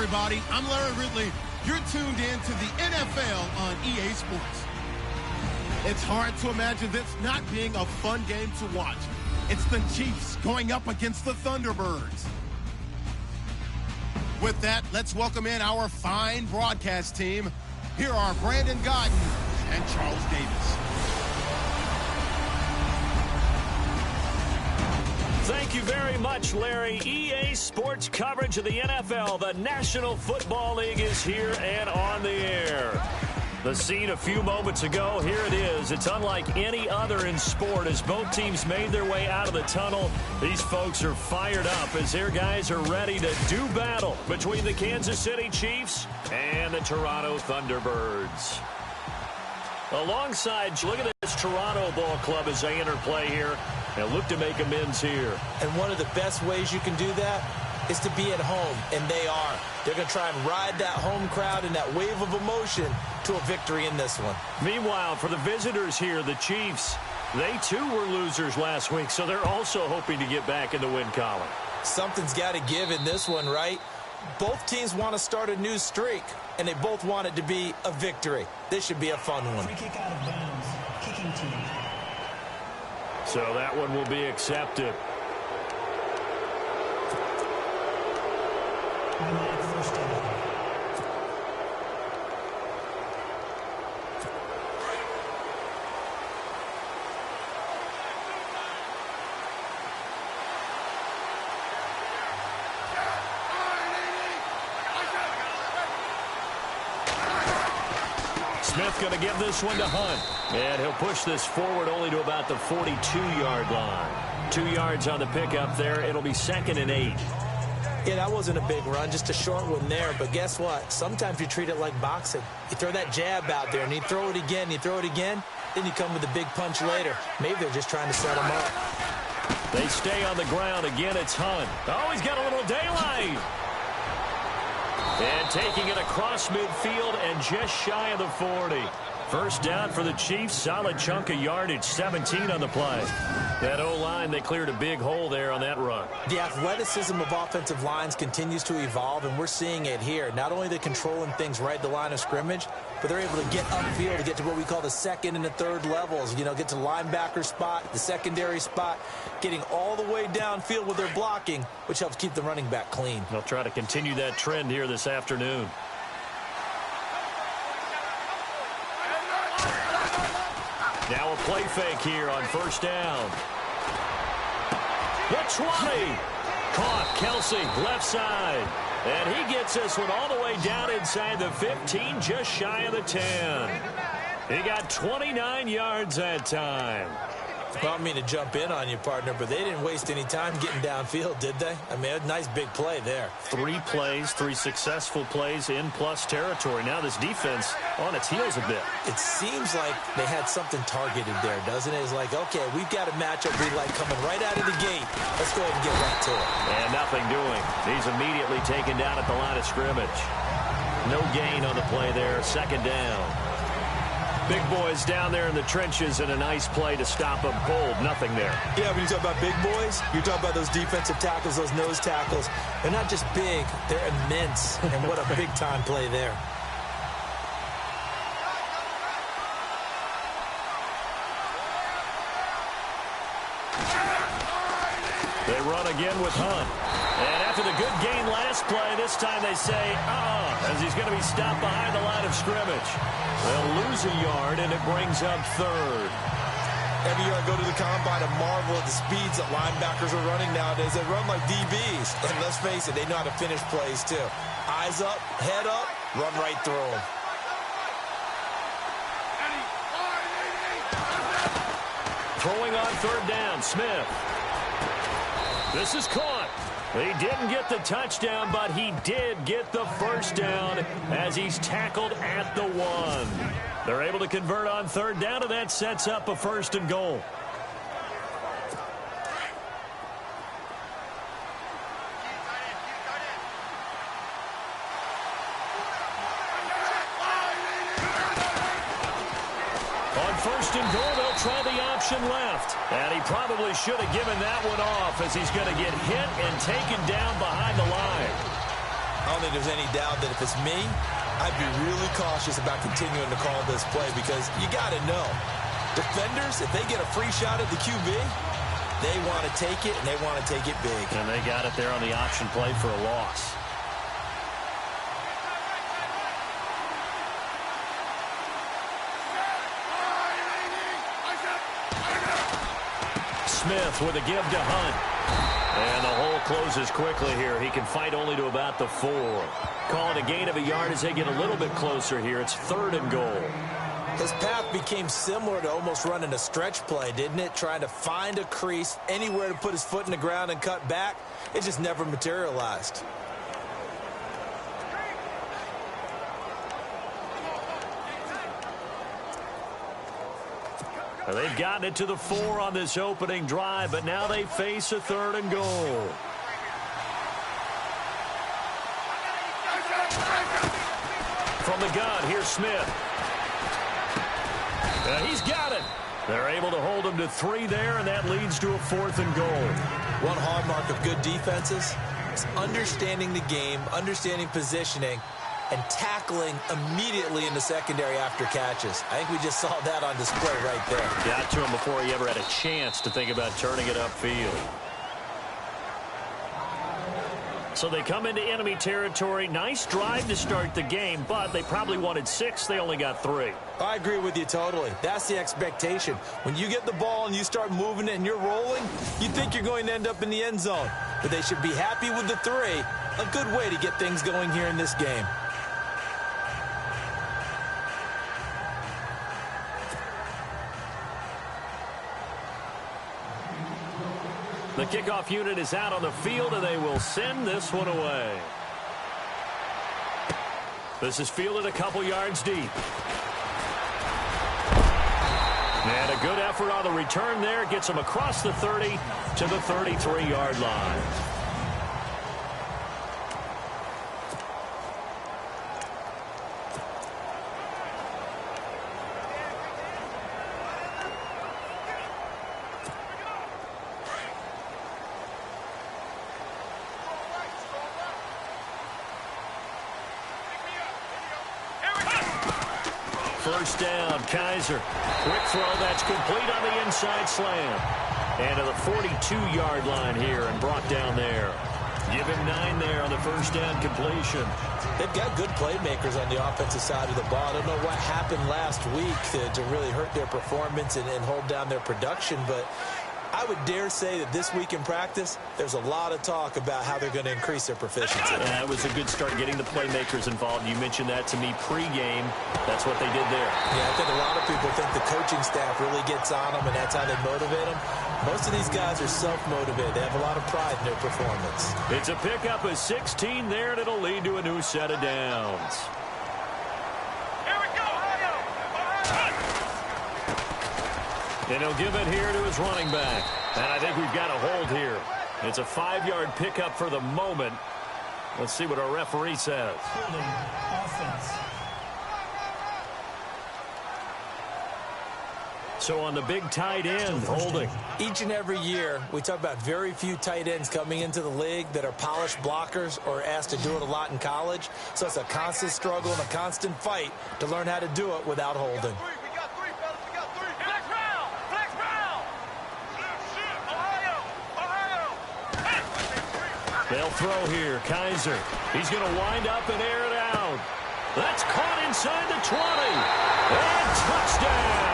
everybody. I'm Larry Ridley. You're tuned in to the NFL on EA Sports. It's hard to imagine this not being a fun game to watch. It's the Chiefs going up against the Thunderbirds. With that, let's welcome in our fine broadcast team. Here are Brandon Godden and Charles Davis. Thank you very much, Larry. EA Sports coverage of the NFL. The National Football League is here and on the air. The scene a few moments ago, here it is. It's unlike any other in sport as both teams made their way out of the tunnel. These folks are fired up as their guys are ready to do battle between the Kansas City Chiefs and the Toronto Thunderbirds. Alongside, look at this Toronto ball club as they enter play here and look to make amends here. And one of the best ways you can do that is to be at home, and they are. They're going to try and ride that home crowd and that wave of emotion to a victory in this one. Meanwhile, for the visitors here, the Chiefs, they too were losers last week, so they're also hoping to get back in the win column. Something's got to give in this one, right? Both teams want to start a new streak, and they both want it to be a victory. This should be a fun one. Free kick out of bounds. Kicking team. So that one will be accepted. First down. Smith going to give this one to Hunt. And he'll push this forward only to about the 42-yard line. 2 yards on the pickup there. It'll be 2nd and 8. Yeah, that wasn't a big run, just a short one there. But guess what? Sometimes you treat it like boxing. You throw that jab out there, and you throw it again, then you come with a big punch later. Maybe they're just trying to set him up. They stay on the ground. Again, it's Hunt. Oh, he's got a little daylight. And taking it across midfield and just shy of the 40. First down for the Chiefs. Solid chunk of yardage. 17 on the play. That O-line, they cleared a big hole there on that run. The athleticism of offensive lines continues to evolve, and we're seeing it here. Not only are they controlling things right at the line of scrimmage, but they're able to get upfield to get to what we call the second and the third levels. You know, get to the linebacker spot, the secondary spot, getting all the way downfield with their blocking, which helps keep the running back clean. They'll try to continue that trend here this afternoon. Now a play fake here on first down. The 20. Caught Kelsey, left side. And he gets this one all the way down inside the 15, just shy of the 10. He got 29 yards that time. Well, I don't mean to jump in on you, partner, but they didn't waste any time getting downfield, did they? I mean, a nice big play there. 3 plays, 3 successful plays in plus territory. Now this defense on its heels a bit. It seems like they had something targeted there, doesn't it? It's like, okay, we've got a matchup we like coming right out of the gate. Let's go ahead and get right to it. And nothing doing. He's immediately taken down at the line of scrimmage. No gain on the play there. 2nd down. Big boys down there in the trenches and a nice play to stop them cold. Nothing there. Yeah, when you talk about big boys, you're talking about those defensive tackles, those nose tackles. They're not just big, they're immense. And what a big-time play there. They run again with Hunt. And after the good gain last play, this time they say, as he's going to be stopped behind the line of scrimmage. They'll lose a yard, and it brings up 3rd. Every year I go to the combine and marvel at the speeds that linebackers are running nowadays. They run like DBs. And let's face it, they know how to finish plays, too. Eyes up, head up, run right through them. Throwing on 3rd down, Smith. This is caught. He didn't get the touchdown, but he did get the first down as he's tackled at the 1. They're able to convert on 3rd down, and that sets up a 1st and goal. On 1st and goal, they'll try the option left. And he probably should have given that one off as he's going to get hit and taken down behind the line. don't think there's any doubt that if it's me, I'd be really cautious about continuing to call this play because you got to know, defenders, if they get a free shot at the QB, they want to take it, and they want to take it big. And they got it there on the option play for a loss. Smith with a give to Hunt. And the hole closes quickly here. He can fight only to about the 4. Call it a gain of a yard as they get a little bit closer here. It's 3rd and goal. His path became similar to almost running a stretch play, didn't it? Trying to find a crease, anywhere to put his foot in the ground and cut back. It just never materialized. They've gotten it to the 4 on this opening drive, but now they face a 3rd and goal. From the gun, here's Smith. He's got it. They're able to hold him to 3 there, and that leads to a 4th and goal. One hallmark of good defenses is understanding the game, understanding positioning, and tackling immediately in the secondary after catches. I think we just saw that on display right there. Got to him before he ever had a chance to think about turning it upfield. So they come into enemy territory. Nice drive to start the game, but they probably wanted 6. They only got 3. I agree with you totally. That's the expectation. When you get the ball and you start moving it and you're rolling, you think you're going to end up in the end zone. But they should be happy with the 3. A good way to get things going here in this game. The kickoff unit is out on the field, and they will send this one away. This is fielded a couple yards deep. And a good effort on the return there. Gets him across the 30 to the 33-yard line. First down, Kaiser. Quick throw, that's complete on the inside slam. And to the 42-yard line here and brought down there. Give him 9 there on the first down completion. They've got good playmakers on the offensive side of the ball. I don't know what happened last week to really hurt their performance and hold down their production, but I would dare say that this week in practice, there's a lot of talk about how they're going to increase their proficiency. Yeah, it was a good start getting the playmakers involved. You mentioned that to me pregame. That's what they did there. Yeah, I think a lot of people think the coaching staff really gets on them, and that's how they motivate them. Most of these guys are self-motivated. They have a lot of pride in their performance. It's a pickup of 16 there, and it'll lead to a new set of downs. And he'll give it here to his running back. And I think we've got a hold here. It's a 5-yard pickup for the moment. Let's see what our referee says. Holding offense. So on the big tight end, holding. Each and every year, we talk about very few tight ends coming into the league that are polished blockers or asked to do it a lot in college. So it's a constant struggle and a constant fight to learn how to do it without holding. They'll throw here. Kaiser. He's going to wind up and air it out. That's caught inside the 20. And touchdown.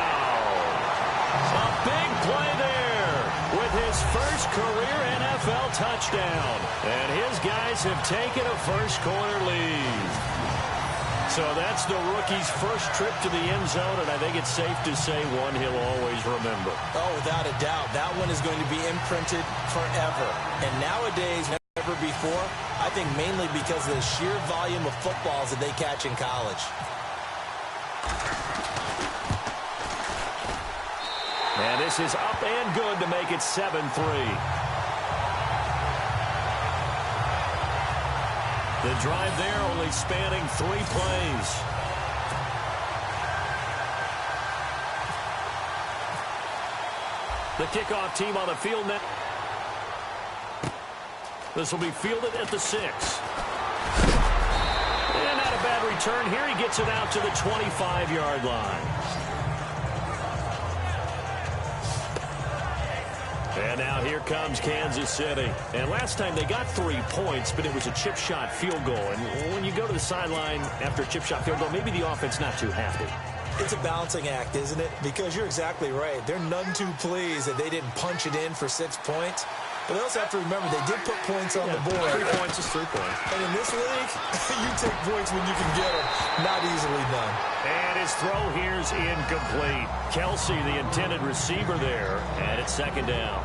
A big play there with his first career NFL touchdown. And his guys have taken a first-quarter lead. So that's the rookie's first trip to the end zone, and I think it's safe to say one he'll always remember. Oh, without a doubt. That one is going to be imprinted forever. And nowadays, never before, I think mainly because of the sheer volume of footballs that they catch in college. And this is up and good to make it 7-3. The drive there only spanning 3 plays. The kickoff team on the field now. This will be fielded at the 6. And not a bad return here. He gets it out to the 25-yard line. And now here comes Kansas City. And last time they got 3 points, but it was a chip shot field goal. And when you go to the sideline after a chip shot field goal, maybe the offense not too happy. It's a balancing act, isn't it? Because you're exactly right. They're none too pleased that they didn't punch it in for 6 points. But they also have to remember they did put points on the board. 3 points is 3 points. And in this league, you take points when you can get them. Not easily done. And his throw here's incomplete. Kelsey, the intended receiver there, and it's second down.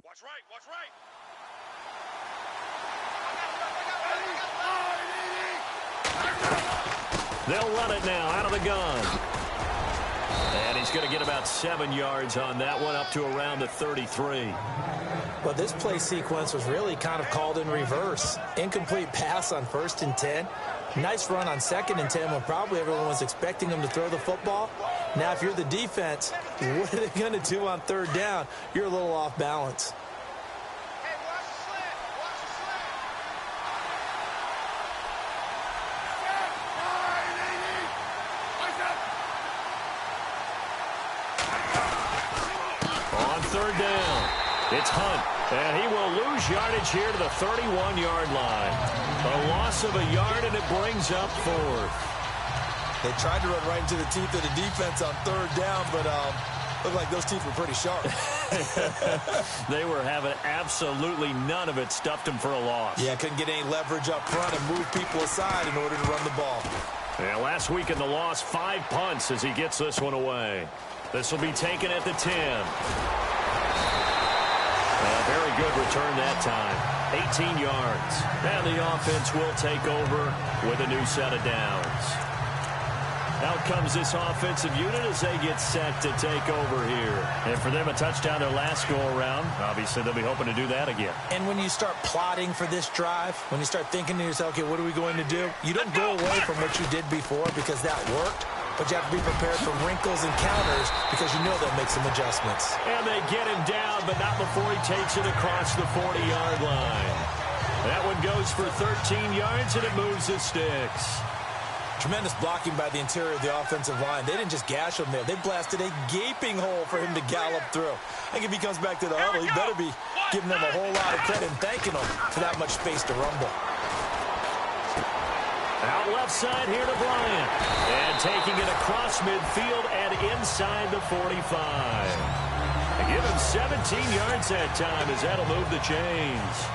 Watch right, watch right. They'll run it now out of the gun. And he's going to get about 7 yards on that one, up to around the 33. Well, this play sequence was really kind of called in reverse. Incomplete pass on 1st and 10. Nice run on 2nd and 10 when probably everyone was expecting him to throw the football. Now, if you're the defense, what are they going to do on 3rd down? You're a little off balance. Hey, watch the slant. Watch the slant. On 3rd down, it's Hunt, and he will lose yardage here to the 31-yard line. A loss of a yard, and it brings up 4th. They tried to run right into the teeth of the defense on 3rd down, but looked like those teeth were pretty sharp. They were having absolutely none of it. Stuffed him for a loss. Yeah, couldn't get any leverage up front and move people aside in order to run the ball. Yeah, last week in the loss, 5 punts as he gets this one away. This will be taken at the 10. A very good return that time. 18 yards. And the offense will take over with a new set of downs. Out comes this offensive unit as they get set to take over here. And for them, a touchdown their last go-around. Obviously, they'll be hoping to do that again. And when you start plotting for this drive, when you start thinking to yourself, okay, what are we going to do? You don't go away from what you did before because that worked. But you have to be prepared for wrinkles and counters because you know they'll make some adjustments. And they get him down, but not before he takes it across the 40-yard line. That one goes for 13 yards, and it moves the sticks. Tremendous blocking by the interior of the offensive line. They didn't just gash him there. They blasted a gaping hole for him to gallop through. I think if he comes back to the huddle, he better be giving them a whole lot of credit and thanking them for that much space to rumble. Out left side here to Bryant. And taking it across midfield and inside the 45. Give him 17 yards that time as that'll move the chains.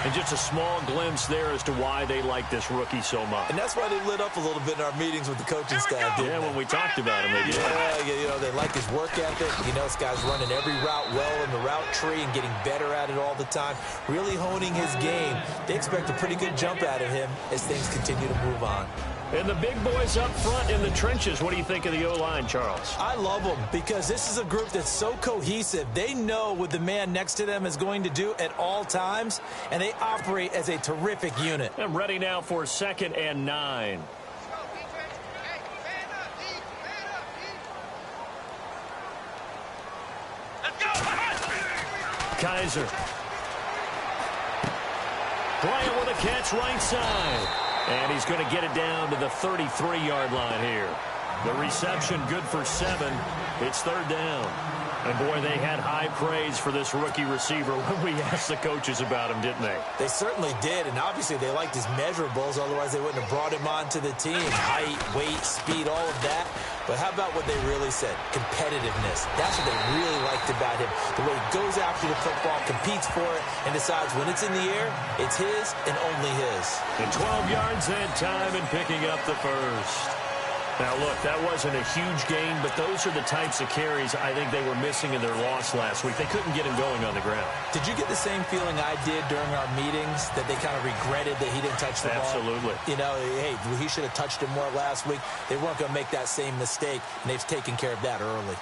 And just a small glimpse there as to why they like this rookie so much. And that's why they lit up a little bit in our meetings with the coaching staff. Yeah, when we talked about him, they did. Yeah, you know, they like his work ethic. You know, this guy's running every route well in the route tree and getting better at it all the time. Really honing his game. They expect a pretty good jump out of him as things continue to move on. And the big boys up front in the trenches, what do you think of the O-line, Charles? I love them because this is a group that's so cohesive. They know what the man next to them is going to do at all times, and they operate as a terrific unit. I'm ready now for 2nd and 9. Kaiser. Bryant with a catch right side. And he's going to get it down to the 33-yard line here. The reception good for 7. It's third down. And, boy, they had high praise for this rookie receiver when we asked the coaches about him, didn't they? They certainly did, and obviously they liked his measurables. Otherwise, they wouldn't have brought him onto the team. Height, weight, speed, all of that. But how about what they really said? Competitiveness. That's what they really liked about him. The way he goes after the football, competes for it, and decides when it's in the air, it's his and only his. And 12 yards that time and picking up the first. Now, look, that wasn't a huge gain, but those are the types of carries I think they were missing in their loss last week. They couldn't get him going on the ground. Did you get the same feeling I did during our meetings, that they kind of regretted that he didn't touch the ball? Absolutely. You know, hey, he should have touched it more last week. They weren't going to make that same mistake, and they've taken care of that early.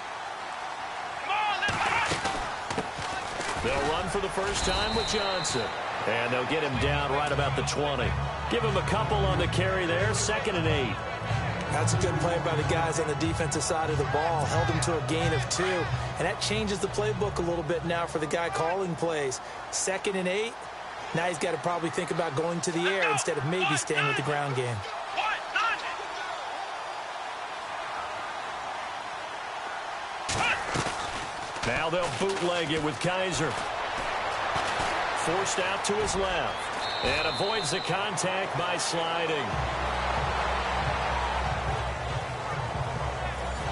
They'll run for the first time with Johnson. And they'll get him down right about the 20. Give him a couple on the carry there, 2nd and 8. That's a good play by the guys on the defensive side of the ball. Held him to a gain of 2. And that changes the playbook a little bit now for the guy calling plays. 2nd and 8. Now he's got to probably think about going to the air instead of maybe staying with the ground game. Now they'll bootleg it with Kaiser. Forced out to his left. And avoids the contact by sliding.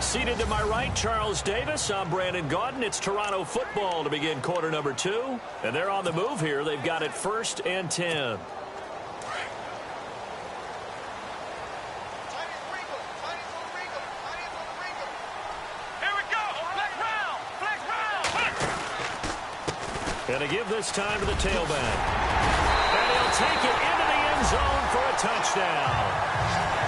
Seated to my right, Charles Davis. I'm Brandon Gaudin. It's Toronto football to begin quarter number 2. And they're on the move here. They've got it 1st and 10. And a give this time to the tailback. And he'll take it into the end zone for a touchdown.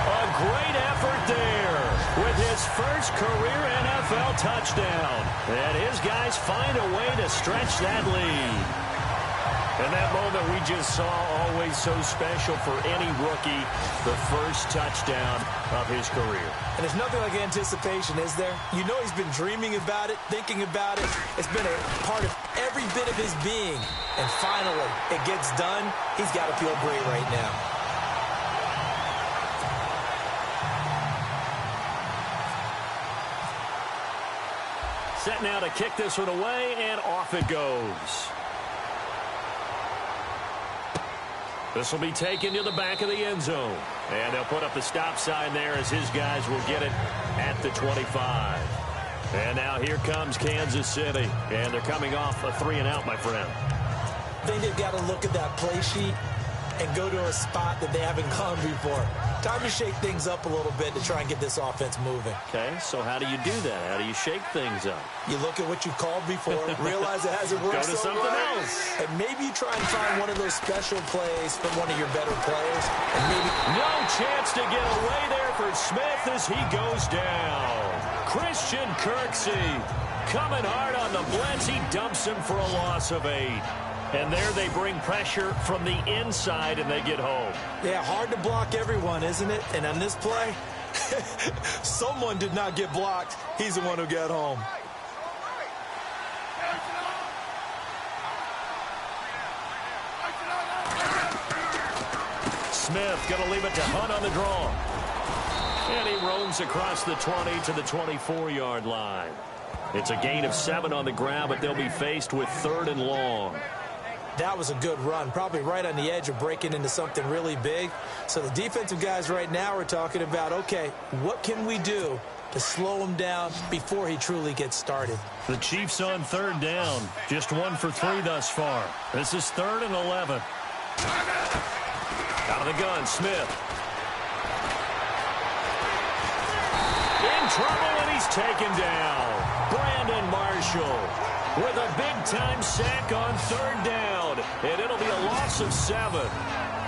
A great effort there with his first career NFL touchdown. And his guys find a way to stretch that lead. And that moment we just saw, always so special for any rookie, the first touchdown of his career. And there's nothing like anticipation, is there? You know he's been dreaming about it, thinking about it. It's been a part of every bit of his being. And finally, it gets done. He's got to feel great right now. Set now to kick this one away, and off it goes. This will be taken to the back of the end zone. And they'll put up the stop sign there as his guys will get it at the 25. And now here comes Kansas City. And they're coming off a 3-and-out, my friend. I think they've got to look at that play sheet and go to a spot that they haven't gone before. Time to shake things up a little bit to try and get this offense moving. Okay, so how do you do that? How do you shake things up? You look at what you've called before, realize it hasn't worked Go to something else. and maybe you try and find one of those special plays from one of your better players. And maybe no chance to get away there for Smith as he goes down. Christian Kirksey coming hard on the blitz. He dumps him for a loss of 8. And there they bring pressure from the inside, and they get home. Yeah, hard to block everyone, isn't it? And on this play, someone did not get blocked. He's the one who got home. Smith going to leave it to Hunt on the draw. And he roams across the 20 to the 24-yard line. It's a gain of 7 on the ground, but they'll be faced with 3rd and long. That was a good run, probably right on the edge of breaking into something really big. So the defensive guys right now are talking about, okay, what can we do to slow him down before he truly gets started? The Chiefs on 3rd down, just 1 for 3 thus far. This is 3rd and 11. Out of the gun, Smith. In trouble, and he's taken down. Brandon Marshall with a big-time sack on 3rd down, and it'll be a loss of 7.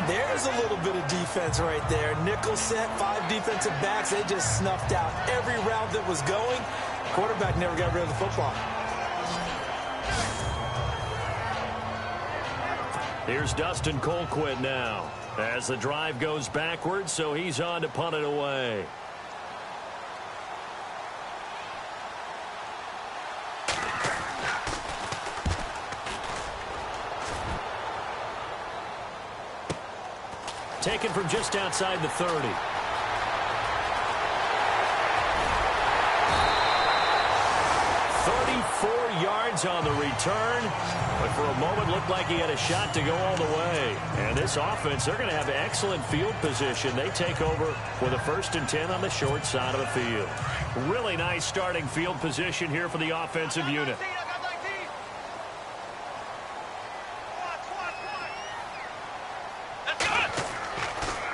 There's a little bit of defense right there. Nickel set, 5 defensive backs. They just snuffed out every route that was going. Quarterback never got rid of the football. Here's Dustin Colquitt now as the drive goes backwards, so he's on to punt it away. Taken from just outside the 30. yards on the return, but for a moment looked like he had a shot to go all the way. And this offense, they're going to have excellent field position. They take over with a 1st and 10 on the short side of the field. Really nice starting field position here for the offensive unit.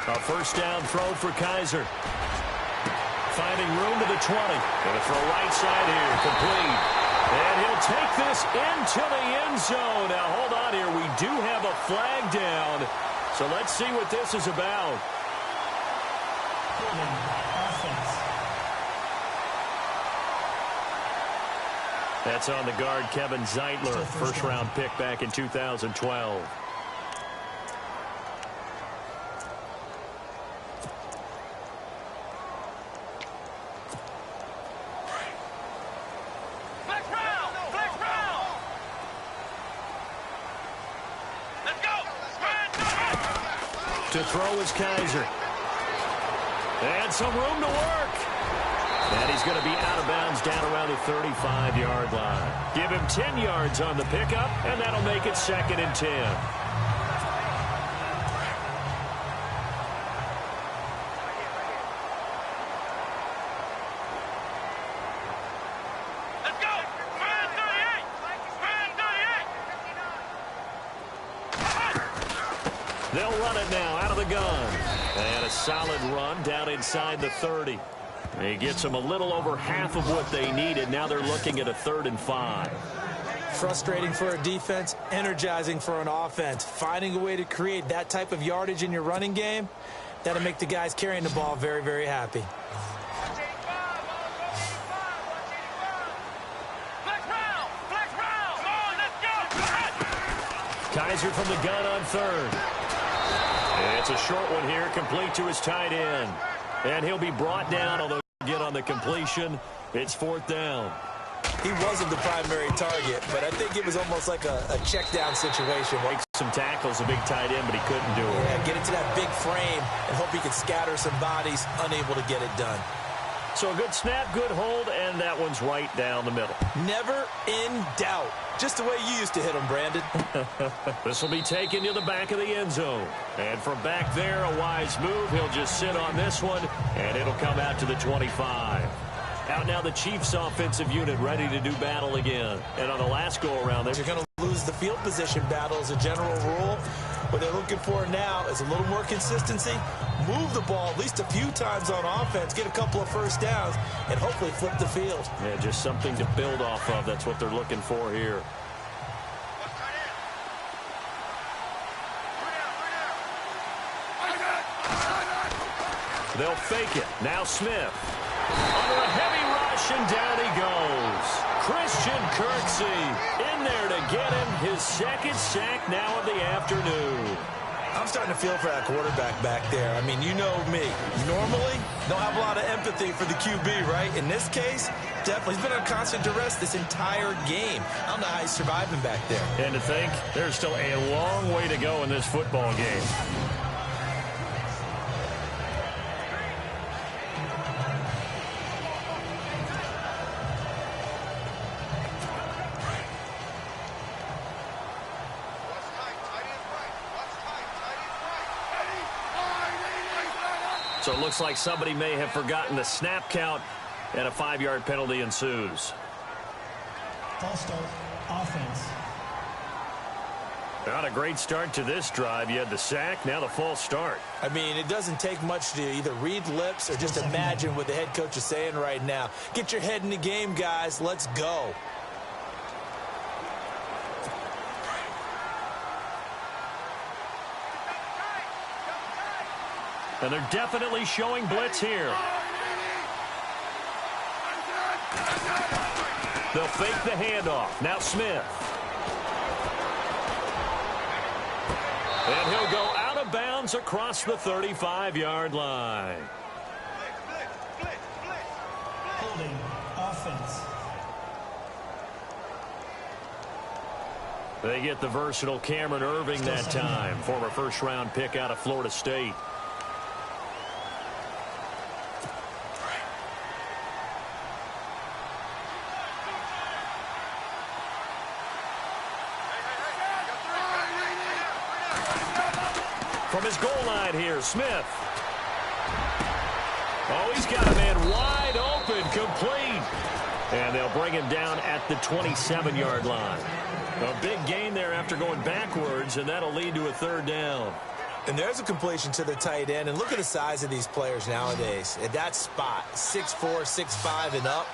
A 1st down throw for Kaiser. Finding room to the 20. Going to throw right side here. Complete. And he'll take this into the end zone. Now, hold on here. We do have a flag down. So let's see what this is about. Offense. That's on the guard, Kevin Zeitler. First-round pick back in 2012. To throw is Kaiser. And some room to work. And he's going to be out of bounds down around the 35-yard line. Give him 10 yards on the pickup, and that'll make it 2nd and 10. They'll run it now out of the gun. And a solid run down inside the 30. He gets them a little over half of what they needed. Now they're looking at a 3rd and 5. Frustrating for a defense, energizing for an offense. Finding a way to create that type of yardage in your running game, that'll make the guys carrying the ball very, very happy. Kaiser from the gun on 3rd. It's a short one here, complete to his tight end. And he'll be brought down, although get on the completion. It's 4th down. He wasn't the primary target, but I think it was almost like a check down situation. Make some tackles, a big tight end, but he couldn't do it. Yeah, get into that big frame and hope he can scatter some bodies, unable to get it done. So a good snap, good hold, and that one's right down the middle. Never in doubt. Just the way you used to hit them, Brandon. This will be taken to the back of the end zone. And from back there, a wise move. He'll just sit on this one, and it'll come out to the 25. Out now the Chiefs offensive unit ready to do battle again. And on the last go-around, they're going to lose the field position battle as a general rule. What they're looking for now is a little more consistency, move the ball at least a few times on offense, get a couple of 1st downs, and hopefully flip the field. Yeah, just something to build off of. That's what they're looking for here. They'll fake it. Now Smith. Under a heavy rush, and down he goes. Christian Kirksey in there to get him his 2nd sack now of the afternoon. I'm starting to feel for that quarterback back there. I mean, you know me. Normally, don't have a lot of empathy for the QB, right? In this case, definitely. He's been on constant duress this entire game. I don't know how he's surviving back there. And to think, there's still a long way to go in this football game. So it looks like somebody may have forgotten the snap count, and a 5-yard penalty ensues. False start, offense. Not a great start to this drive. You had the sack, now the false start. I mean, it doesn't take much to either read lips or just imagine what the head coach is saying right now. Get your head in the game, guys. Let's go. And they're definitely showing blitz here. They'll fake the handoff. Now Smith. And he'll go out of bounds across the 35-yard line. Holding, offense. They get the versatile Cameron Irving that time. Former first-round pick out of Florida State. From his goal line here, Smith. Oh, he's got a man wide open, complete. And they'll bring him down at the 27-yard line. A big gain there after going backwards, and that'll lead to a third down. And there's a completion to the tight end. And look at the size of these players nowadays. At that spot, 6'4", 6'5", and up.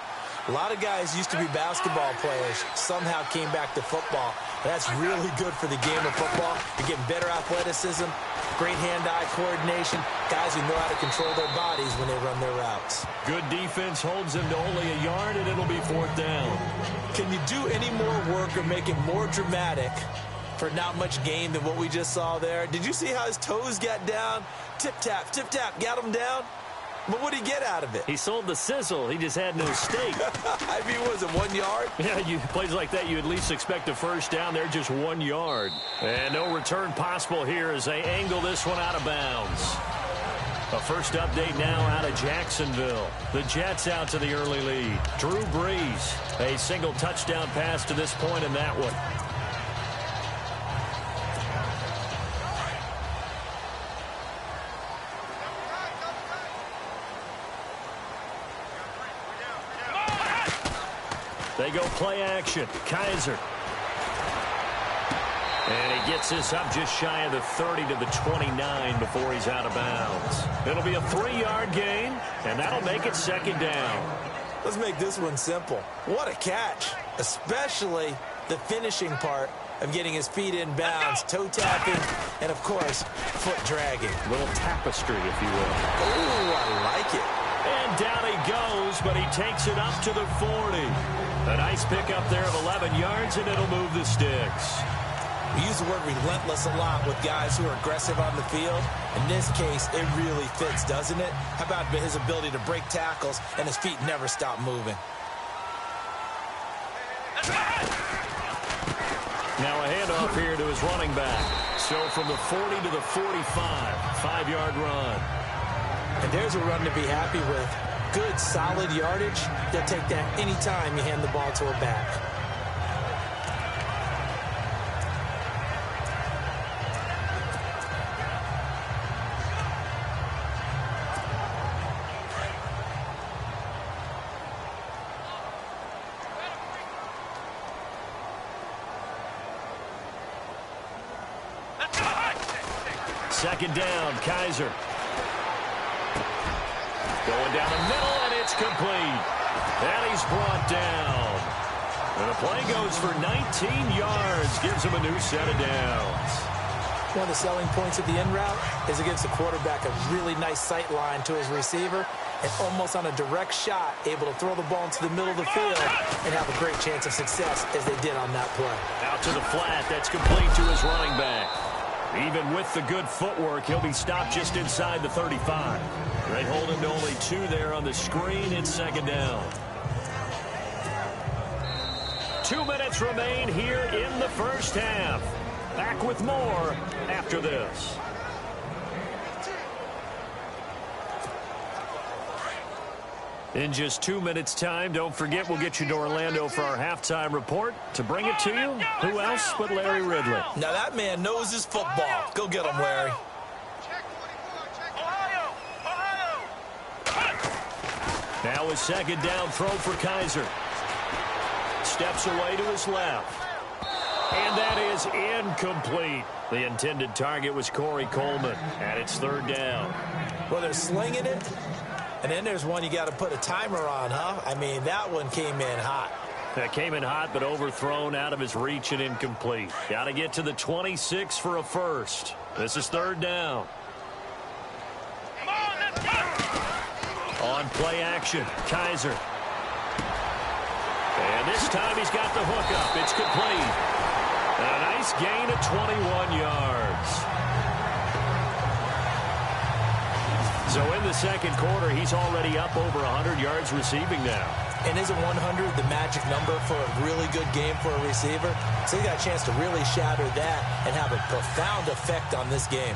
A lot of guys used to be basketball players, somehow came back to football. That's really good for the game of football. You're getting better athleticism, great hand-eye coordination, guys who know how to control their bodies when they run their routes. Good defense holds him to only a yard, and it'll be fourth down. Can you do any more work or make it more dramatic for not much gain than what we just saw there? Did you see how his toes got down? Tip-tap, got him down. But what did he get out of it? He sold the sizzle. He just had no steak. I mean, was it 1 yard? Yeah, plays like that, you at least expect a first down. They're just 1 yard. And no return possible here as they angle this one out of bounds. A first update now out of Jacksonville. The Jets out to the early lead. Drew Brees, a single touchdown pass to this point in that one. They go play action. Kaiser. And he gets this up just shy of the 30 to the 29 before he's out of bounds. It'll be a 3-yard gain, and that'll make it second down. Let's make this one simple. What a catch, especially the finishing part of getting his feet in bounds, toe tapping, and, of course, foot dragging. A little tapestry, if you will. Ooh, I like it. And down he goes, but he takes it up to the 40. A nice pickup there of 11 yards, and it'll move the sticks. We use the word relentless a lot with guys who are aggressive on the field. In this case, it really fits, doesn't it? How about his ability to break tackles and his feet never stop moving? Now a handoff here to his running back. So from the 40 to the 45, 5-yard run. And there's a run to be happy with. Good, solid yardage. They'll take that anytime you hand the ball to a back. Second down, Kaiser. Going down the middle, and it's complete. And he's brought down. And the play goes for 19 yards. Gives him a new set of downs. One of the selling points of the in route is it gives the quarterback a really nice sight line to his receiver and almost on a direct shot able to throw the ball into the middle of the field and have a great chance of success as they did on that play. Out to the flat. That's complete to his running back. Even with the good footwork, he'll be stopped just inside the 35. They hold him to only 2 there on the screen. It's second down. 2 minutes remain here in the first half. Back with more after this. In just 2 minutes' time, don't forget we'll get you to Orlando for our halftime report. To bring it to you, who else but Larry Ridley? Now that man knows his football. Go get him, Larry. Now a second down throw for Kaiser. Steps away to his left. And that is incomplete. The intended target was Corey Coleman, and it's third down. Well, they're slinging it. And then there's one you got to put a timer on, huh? I mean, that one came in hot. That came in hot, but overthrown, out of his reach and incomplete. Got to get to the 26 for a first. This is third down. Come on, let's go! On play action, Kaiser. And this time he's got the hook up. It's complete. A nice gain of 21 yards. So in the second quarter, he's already up over 100 yards receiving now. And isn't 100 the magic number for a really good game for a receiver? So he got a chance to really shatter that and have a profound effect on this game.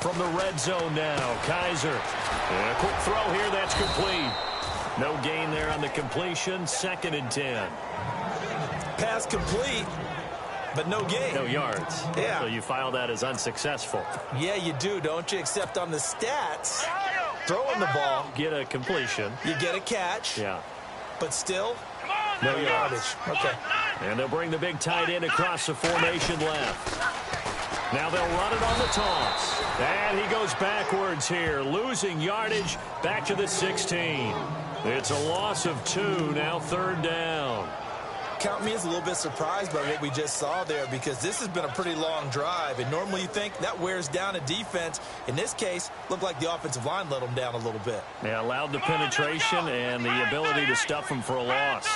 From the red zone now, Kaiser. And a quick throw here, that's complete. No gain there on the completion, 2nd and 10. Pass complete, but no gain. No yards. Yeah. So you file that as unsuccessful. Yeah, you do, don't you? Except on the stats, throwing the ball, Get a completion. you get a catch, Yeah. but still, No no yards. yardage. Okay. And they'll bring the big tight end across the formation left. Now they'll run it on the toss. And he goes backwards here, losing yardage back to the 16. It's a loss of 2, now 3rd down. Count me as a little bit surprised by what we just saw there, because this has been a pretty long drive, and normally you think that wears down a defense. In this case, looked like the offensive line let them down a little bit. Yeah, allowed the penetration and the ability to stuff them for a loss.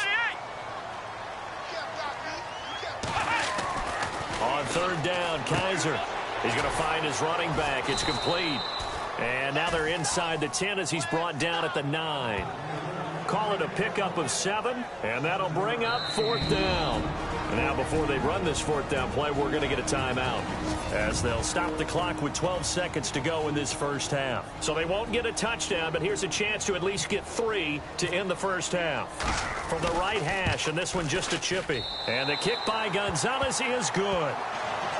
On 3rd down, Kaiser. He's going to find his running back. It's complete. And now they're inside the 10 as he's brought down at the 9. Call it a pickup of 7, and that'll bring up 4th down. And now before they run this 4th down play, we're going to get a timeout, as they'll stop the clock with 12 seconds to go in this first half. So they won't get a touchdown, but here's a chance to at least get 3 to end the first half. From the right hash, and this one just a chippy. And the kick by Gonzalez, he is good.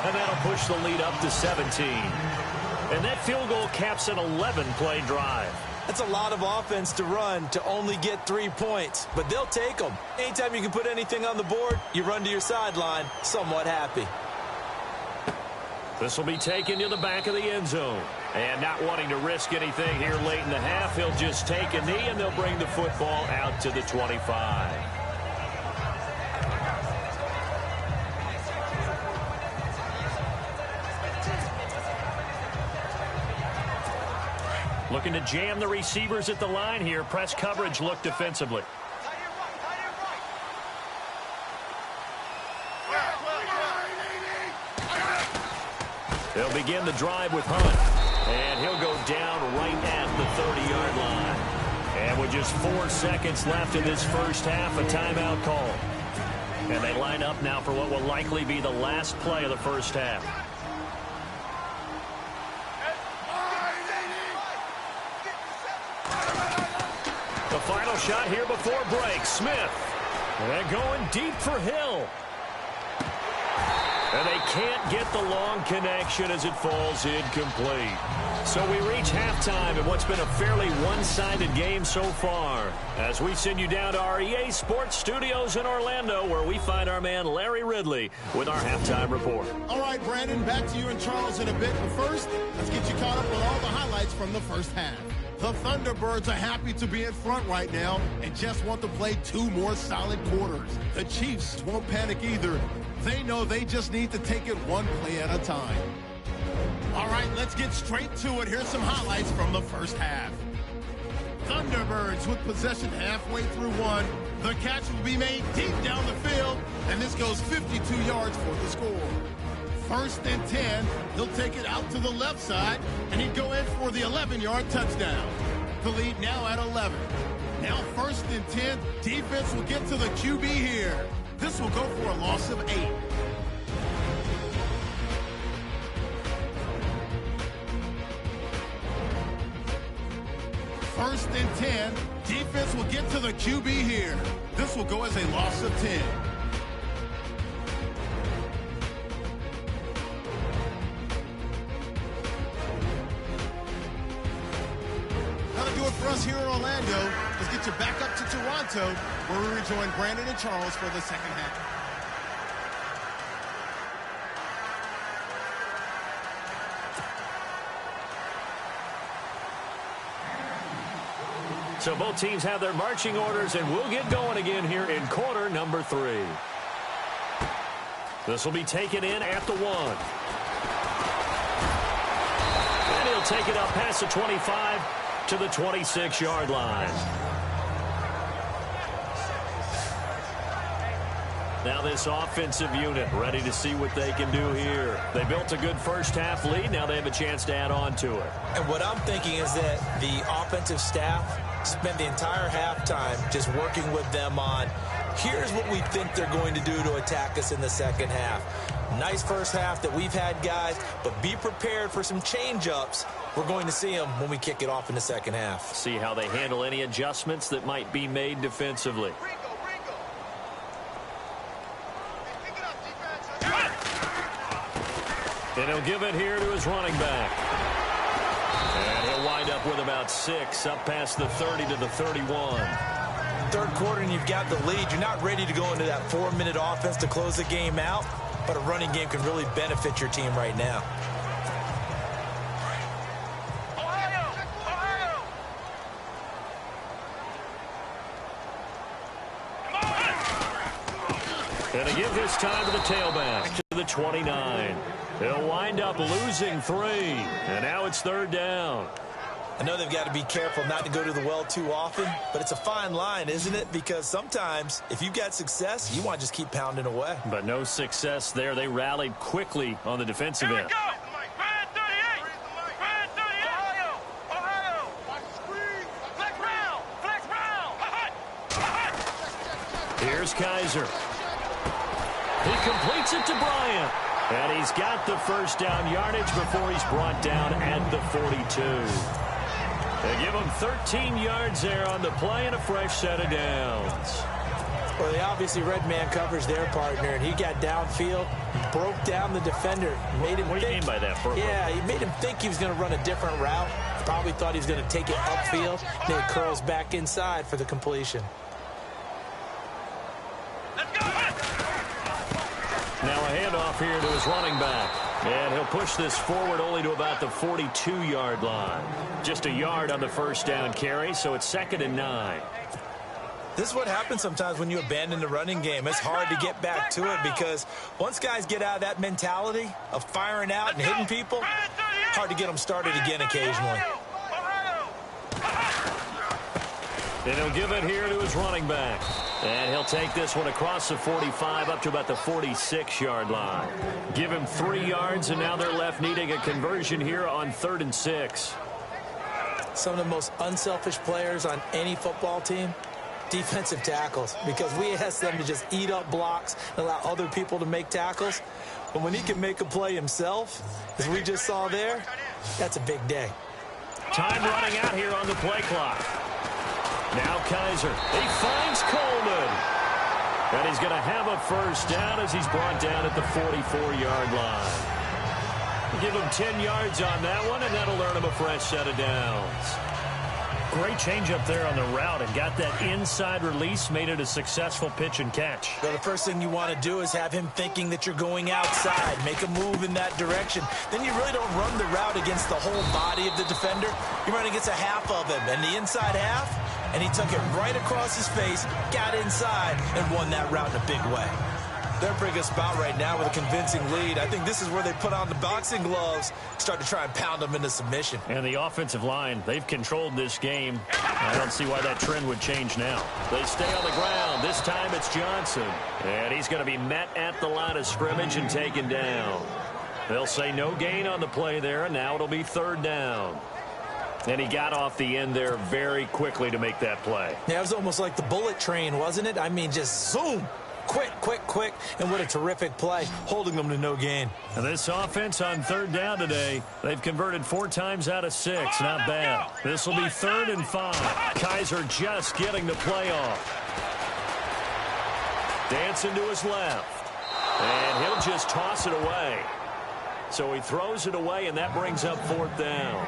And that'll push the lead up to 17. And that field goal caps an 11-play drive. That's a lot of offense to run to only get 3 points, but they'll take them. Anytime you can put anything on the board, you run to your sideline somewhat happy. This will be taken to the back of the end zone. And not wanting to risk anything here late in the half, he'll just take a knee, and they'll bring the football out to the 25. Looking to jam the receivers at the line here. Press coverage look defensively. They'll begin the drive with Hunt. And he'll go down right at the 30-yard line. And with just 4 seconds left in this first half, a timeout call. And they line up now for what will likely be the last play of the first half. The final shot here before break. Smith. And going deep for Hill. And they can't get the long connection as it falls incomplete. So we reach halftime in what's been a fairly one-sided game so far, as we send you down to our EA Sports Studios in Orlando, where we find our man Larry Ridley with our halftime report. All right, Brandon, back to you and Charles in a bit. But first, let's get you caught up with all the highlights from the first half. The Thunderbirds are happy to be in front right now and just want to play 2 more solid quarters. The Chiefs won't panic either. They know they just need to take it 1 play at a time. All right, let's get straight to it. Here's some highlights from the first half. Thunderbirds with possession halfway through 1. The catch will be made deep down the field, and this goes 52 yards for the score. 1st and 10, he'll take it out to the left side, and he'd go in for the 11-yard touchdown. The lead now at 11. Now 1st and 10, defense will get to the QB here. This will go for a loss of 8. First and 10, defense will get to the QB here. This will go as a loss of 10. That'll do it for us here in Orlando. Let's get you back up to Toronto, where we rejoin Brandon and Charles for the second half. So both teams have their marching orders, and we'll get going again here in quarter number 3. This will be taken in at the 1. And he'll take it up past the 25 to the 26-yard line. Now this offensive unit ready to see what they can do here. They built a good first half lead. Now they have a chance to add on to it. And what I'm thinking is that the offensive staff spent the entire halftime just working with them on, here's what we think they're going to do to attack us in the second half. Nice first half that we've had, guys, but be prepared for some change-ups. We're going to see them when we kick it off in the second half. See how they handle any adjustments that might be made defensively. And he'll give it here to his running back. And he'll wind up with about 6, up past the 30 to the 31. Third quarter and you've got the lead. You're not ready to go into that 4-minute offense to close the game out, but a running game can really benefit your team right now. And to give this time to the tailback, to the 29. They'll wind up losing 3, and now it's third down. I know they've got to be careful not to go to the well too often, but it's a fine line, isn't it? Because sometimes if you've got success, you want to just keep pounding away. But no success there. They rallied quickly on the defensive end. Here's Kaiser. He completes it to Bryant. And he's got the first down yardage before he's brought down at the 42. They give him 13 yards there on the play and a fresh set of downs. Well, they obviously read man coverage their partner, and he got downfield, broke down the defender. Made him what do you mean by that, Burko? Yeah, he made him think he was going to run a different route. Probably thought he was going to take it upfield. Then he curls back inside for the completion. Now a handoff here to his running back. And he'll push this forward only to about the 42-yard line. Just a yard on the first down carry, so it's 2nd and 9. This is what happens sometimes when you abandon the running game. It's hard to get back to it because once guys get out of that mentality of firing out and hitting people, hard to get them started again occasionally. And he'll give it here to his running back. And he'll take this one across the 45 up to about the 46-yard line. Give him 3 yards, and now they're left needing a conversion here on 3rd and 6. Some of the most unselfish players on any football team, defensive tackles, because we ask them to just eat up blocks and allow other people to make tackles. But when he can make a play himself, as we just saw there, that's a big day. Time running out here on the play clock. Now Kaiser. He finds Coleman. And he's going to have a first down as he's brought down at the 44-yard line. Give him 10 yards on that one, and that'll earn him a fresh set of downs. Great change up there on the route and got that inside release, made it a successful pitch and catch. So the first thing you want to do is have him thinking that you're going outside, make a move in that direction. Then you really don't run the route against the whole body of the defender. You run against a half of him, and the inside half, and he took it right across his face, got inside, and won that route in a big way. They're a pretty good spot right now with a convincing lead. I think this is where they put on the boxing gloves, start to try and pound them into submission. And the offensive line, they've controlled this game. I don't see why that trend would change now. They stay on the ground. This time it's Johnson. And he's going to be met at the line of scrimmage and taken down. They'll say no gain on the play there, and now it'll be 3rd down. And he got off the end there very quickly to make that play. Yeah, it was almost like the bullet train, wasn't it? I mean, just zoom. Quick, quick, quick, and what a terrific play, holding them to no gain. And this offense on 3rd down today, they've converted 4 times out of 6. Not bad. This will be 3rd and 5. Kaiser just getting the play off. Dancing to his left. And he'll just toss it away. So he throws it away, and that brings up 4th down.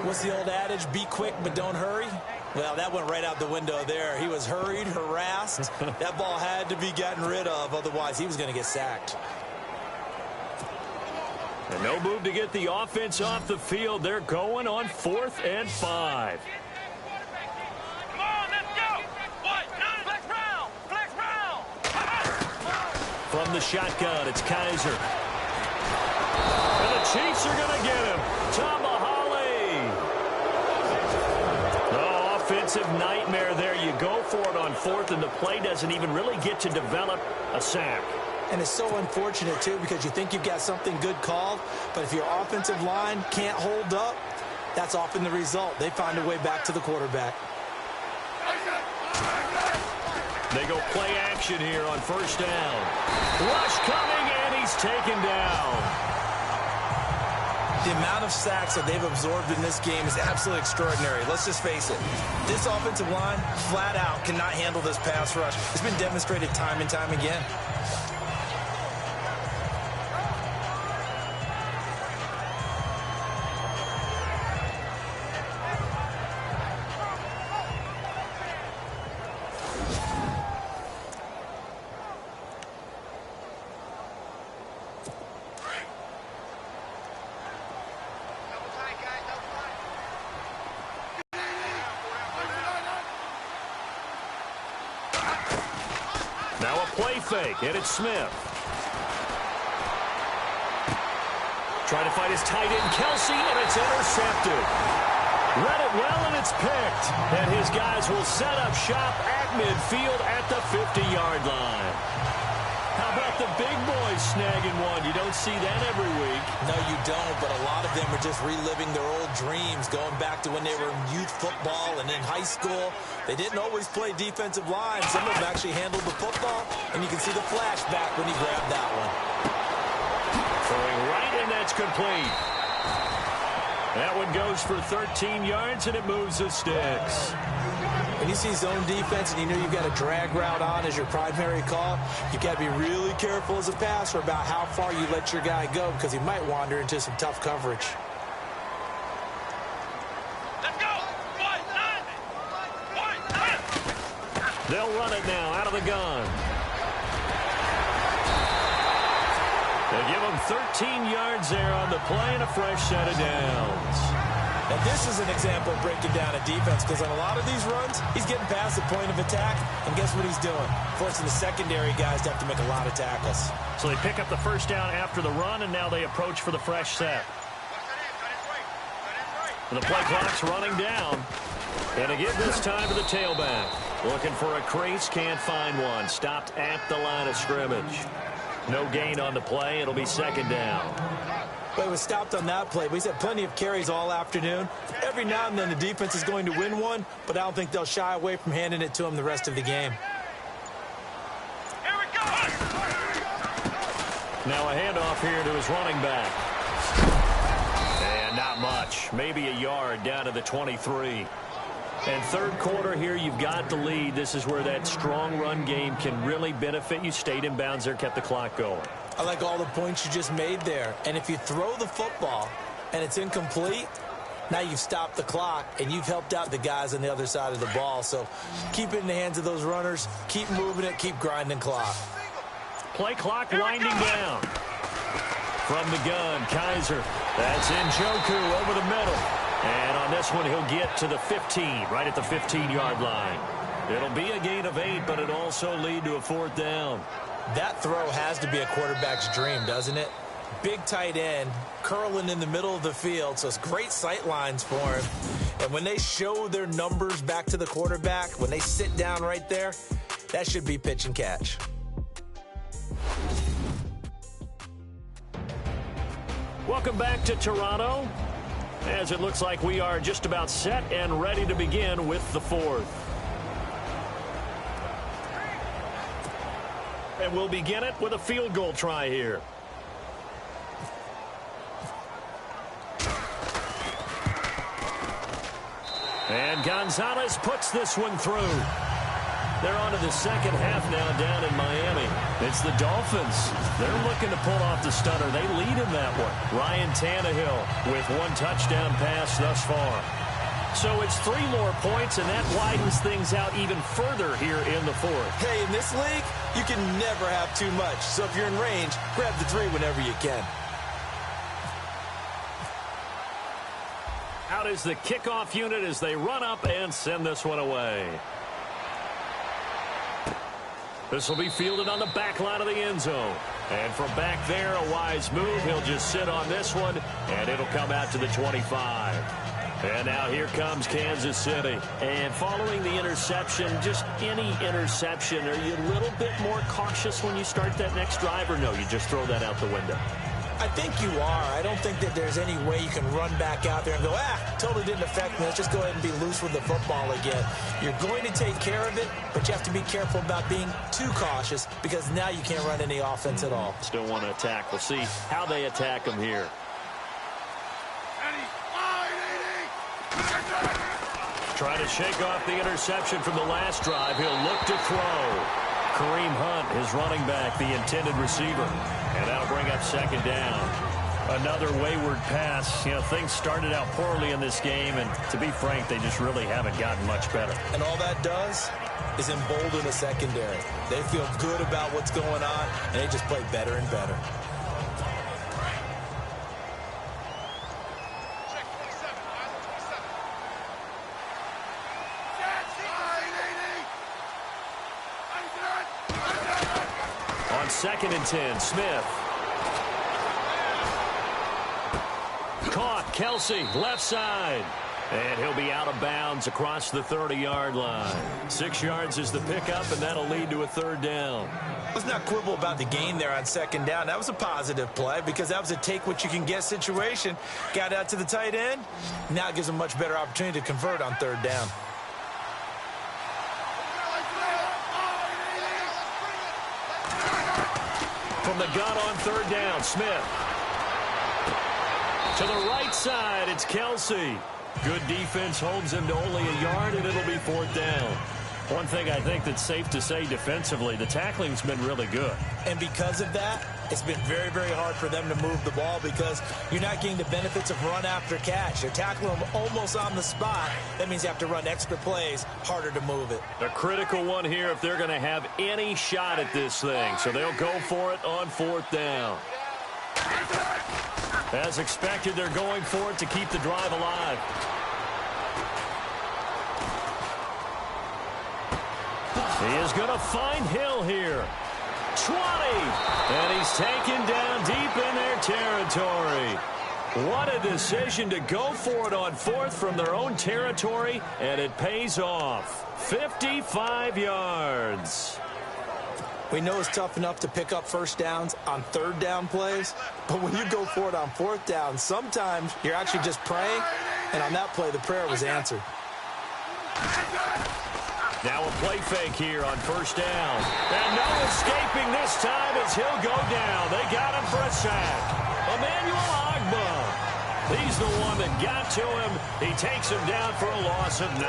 What's the old adage? Be quick, but don't hurry. Well, that went right out the window there. He was hurried, harassed. That ball had to be gotten rid of, otherwise he was going to get sacked. And no move to get the offense off the field. They're going on 4th and 5. Come on, let's go. Flex round. Flex round. From the shotgun, it's Kaiser. And the Chiefs are going to get him. Tomahawk. Offensive nightmare there. You go for it on 4th, and the play doesn't even really get to develop a sack. And it's so unfortunate, too, because you think you've got something good called, but if your offensive line can't hold up, that's often the result. They find a way back to the quarterback. They go play action here on 1st down. Rush coming, and he's taken down. The amount of sacks that they've absorbed in this game is absolutely extraordinary. Let's just face it. This offensive line, flat out, cannot handle this pass rush. It's been demonstrated time and time again. Now a play fake, and it's Smith. Trying to find his tight end, Kelsey, and it's intercepted. Read it well, and it's picked. And his guys will set up shop at midfield at the 50-yard line. How about the big boys snagging one? You don't see that every week. No, you don't, but a lot of them are just reliving their old dreams, going back to when they were in youth football and in high school. They didn't always play defensive line. Some of them actually handled the football, and you can see the flashback when he grabbed that one. Throwing right, and that's complete. That one goes for 13 yards, and it moves the sticks. When you see zone defense and you know you've got a drag route on as your primary call, you've got to be really careful as a passer about how far you let your guy go because he might wander into some tough coverage. Let's go. They'll run it now out of the gun. They give him 13 yards there on the play and a fresh set of downs. Now, this is an example of breaking down a defense because on a lot of these runs, he's getting past the point of attack, and guess what he's doing? Forcing the secondary guys to have to make a lot of tackles. So they pick up the first down after the run, and now they approach for the fresh set. And the play clock's running down. And again, this time to the tailback. Looking for a crease, can't find one. Stopped at the line of scrimmage. No gain on the play. It'll be second down. But he was stopped on that play. But he's had plenty of carries all afternoon. Every now and then the defense is going to win one, but I don't think they'll shy away from handing it to him the rest of the game. Here we go. Now a handoff here to his running back. And not much. Maybe a yard down to the 23. And third quarter here, you've got the lead. This is where that strong run game can really benefit you. Stayed in bounds there, kept the clock going. I like all the points you just made there. And if you throw the football and it's incomplete, now you've stopped the clock and you've helped out the guys on the other side of the ball. So keep it in the hands of those runners. Keep moving it. Keep grinding clock. Play clock winding down. From the gun, Kaiser. That's Njoku over the middle. And on this one, he'll get to the 15, right at the 15-yard line. It'll be a gain of 8, but it'll also lead to a fourth down. That throw has to be a quarterback's dream, doesn't it? Big tight end, curling in the middle of the field, so it's great sight lines for him. And when they show their numbers back to the quarterback, when they sit down right there, that should be pitch and catch. Welcome back to Toronto, as it looks like we are just about set and ready to begin with the fourth. And we'll begin it with a field goal try here. And Gonzalez puts this one through. They're on to the second half now down in Miami. It's the Dolphins. They're looking to pull off the stunner. They lead in that one. Ryan Tannehill with one touchdown pass thus far. So it's 3 more points, and that widens things out even further here in the fourth. Hey, in this league, you can never have too much. So if you're in range, grab the 3 whenever you can. Out is the kickoff unit as they run up and send this one away. This will be fielded on the back line of the end zone. And from back there, a wise move. He'll just sit on this one, and it'll come out to the 25. And now here comes Kansas City. And following the interception, just any interception, are you a little bit more cautious when you start that next drive, or no, you just throw that out the window? I think you are. I don't think that there's any way you can run back out there and go, totally didn't affect me. Let's just go ahead and be loose with the football again. You're going to take care of it, but you have to be careful about being too cautious because now you can't run any offense at all. Still want to attack. We'll see how they attack them here. Trying to shake off the interception from the last drive. He'll look to throw. Kareem Hunt, his running back, the intended receiver. And that'll bring up second down. Another wayward pass. You know, things started out poorly in this game, and to be frank, they just really haven't gotten much better. And all that does is embolden the secondary. They feel good about what's going on, and they just play better and better. On 2nd and 10, Smith. Caught, Kelsey, left side. And he'll be out of bounds across the 30-yard line. 6 yards is the pickup, and that'll lead to a third down. Let's not quibble about the gain there on second down. That was a positive play because that was a take-what-you-can-get situation. Got out to the tight end. Now it gives them a much better opportunity to convert on third down. From the gun on third down, Smith. To the right side, it's Kelsey. Good defense holds him to only a yard, and it'll be fourth down. One thing I think that's safe to say defensively, the tackling's been really good. And because of that, it's been very, very hard for them to move the ball because you're not getting the benefits of run after catch. They're tackling them almost on the spot. That means you have to run extra plays, harder to move it. A critical one here if they're going to have any shot at this thing. So they'll go for it on fourth down. As expected, they're going for it to keep the drive alive. He is going to find Hill here. 20. And he's taken down deep in their territory. What a decision to go for it on fourth from their own territory, and it pays off. 55 yards. We know it's tough enough to pick up first downs on third down plays, but when you go for it on fourth down, sometimes you're actually just praying, and on that play, the prayer was answered. Now a play fake here on first down. And no escaping this time as he'll go down. They got him for a sack. Emmanuel Agba. He's the one that got to him. He takes him down for a loss of 9.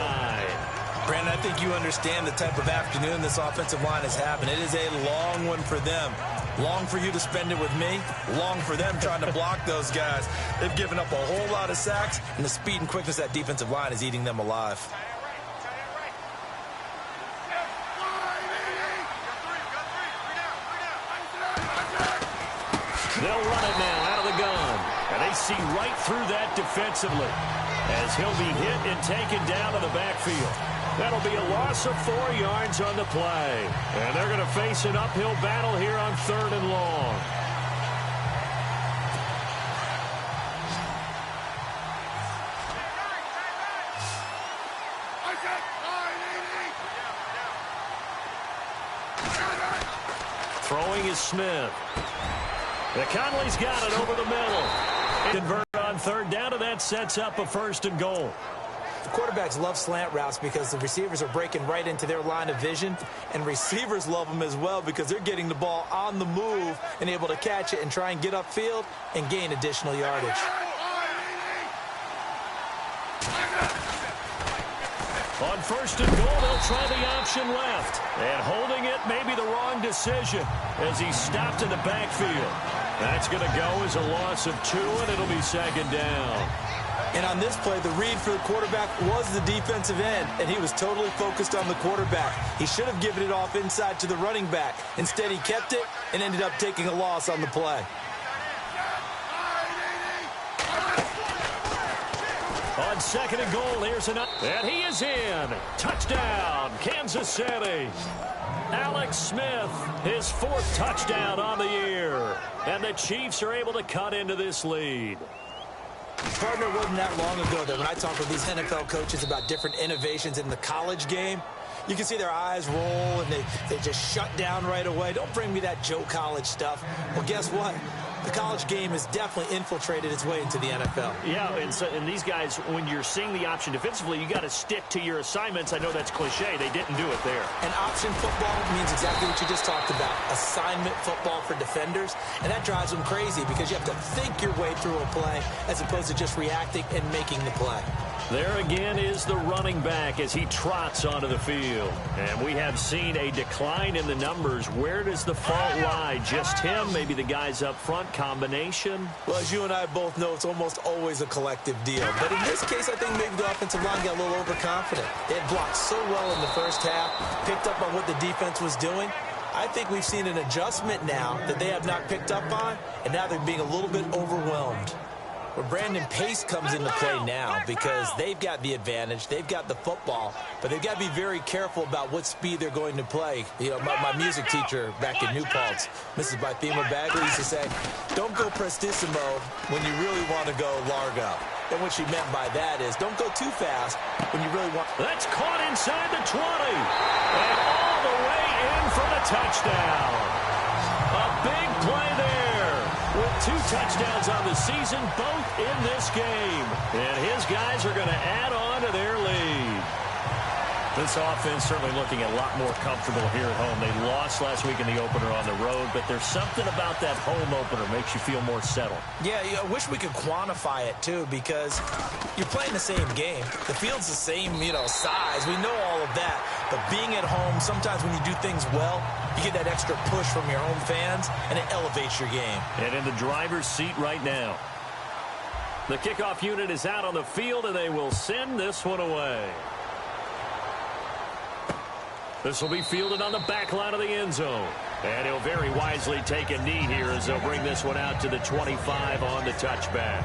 Brandon, I think you understand the type of afternoon this offensive line is having. It is a long one for them. Long for you to spend it with me. Long for them trying to block those guys. They've given up a whole lot of sacks, and the speed and quickness of that defensive line is eating them alive. They'll run it now out of the gun. And they see right through that defensively as he'll be hit and taken down to the backfield. That'll be a loss of 4 yards on the play. And they're going to face an uphill battle here on third and long. Throwing is Smith. Conley's got it over the middle. Convert on third down, and that sets up a first and goal. The quarterbacks love slant routes because the receivers are breaking right into their line of vision, and receivers love them as well because they're getting the ball on the move and able to catch it and try and get upfield and gain additional yardage. On first and goal, they'll try the option left. And holding it may be the wrong decision as he stopped in the backfield. That's going to go as a loss of 2, and it'll be second down. And on this play, the read for the quarterback was the defensive end, and he was totally focused on the quarterback. He should have given it off inside to the running back. Instead, he kept it and ended up taking a loss on the play. On second and goal, here's another. And he is in. Touchdown, Kansas City. Alex Smith, his 4th touchdown on the year. And the Chiefs are able to cut into this lead. Partner, it wasn't that long ago that when I talk with these NFL coaches about different innovations in the college game, you can see their eyes roll and they just shut down right away. Don't bring me that Joe College stuff. Well, guess what? The college game has definitely infiltrated its way into the NFL. Yeah, and these guys, when you're seeing the option defensively, you got to stick to your assignments. I know that's cliche. They didn't do it there. And option football means exactly what you just talked about, assignment football for defenders. And that drives them crazy because you have to think your way through a play as opposed to just reacting and making the play. There again is the running back as he trots onto the field. And we have seen a decline in the numbers. Where does the fault lie? Just him? Maybe the guys up front? Combination? Well, as you and I both know, it's almost always a collective deal. But in this case, I think maybe the offensive line got a little overconfident. They had blocked so well in the first half, picked up on what the defense was doing. I think we've seen an adjustment now that they have not picked up on, and now they're being a little bit overwhelmed. Where Brandon Pace comes into play now because they've got the advantage, they've got the football, but they've got to be very careful about what speed they're going to play. You know, my music teacher back in New Paltz, Mrs. Bythema Bagley, used to say, don't go prestissimo when you really want to go largo. And what she meant by that is don't go too fast when you really want. That's caught inside the 20 and all the way in for the touchdown. A big play there. With 2 touchdowns on the season, both in this game. And his guys are going to add on to their lead. This offense certainly looking a lot more comfortable here at home. They lost last week in the opener on the road, but there's something about that home opener makes you feel more settled. Yeah, I wish we could quantify it, too, because you're playing the same game. The field's the same, size. We know all of that. But being at home, sometimes when you do things well, you get that extra push from your home fans, and it elevates your game. And in the driver's seat right now. The kickoff unit is out on the field, and they will send this one away. This will be fielded on the back line of the end zone. And he'll very wisely take a knee here as they'll bring this one out to the 25 on the touchback.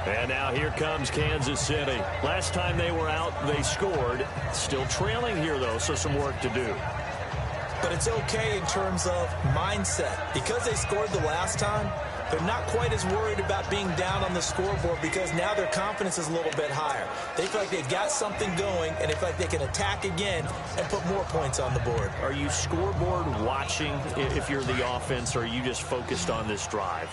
And now here comes Kansas City. Last time they were out, they scored. Still trailing here, though, so some work to do. But it's okay in terms of mindset. Because they scored the last time, they're not quite as worried about being down on the scoreboard because now their confidence is a little bit higher. They feel like they've got something going, and they feel like they can attack again and put more points on the board. Are you scoreboard watching if you're the offense, or are you just focused on this drive?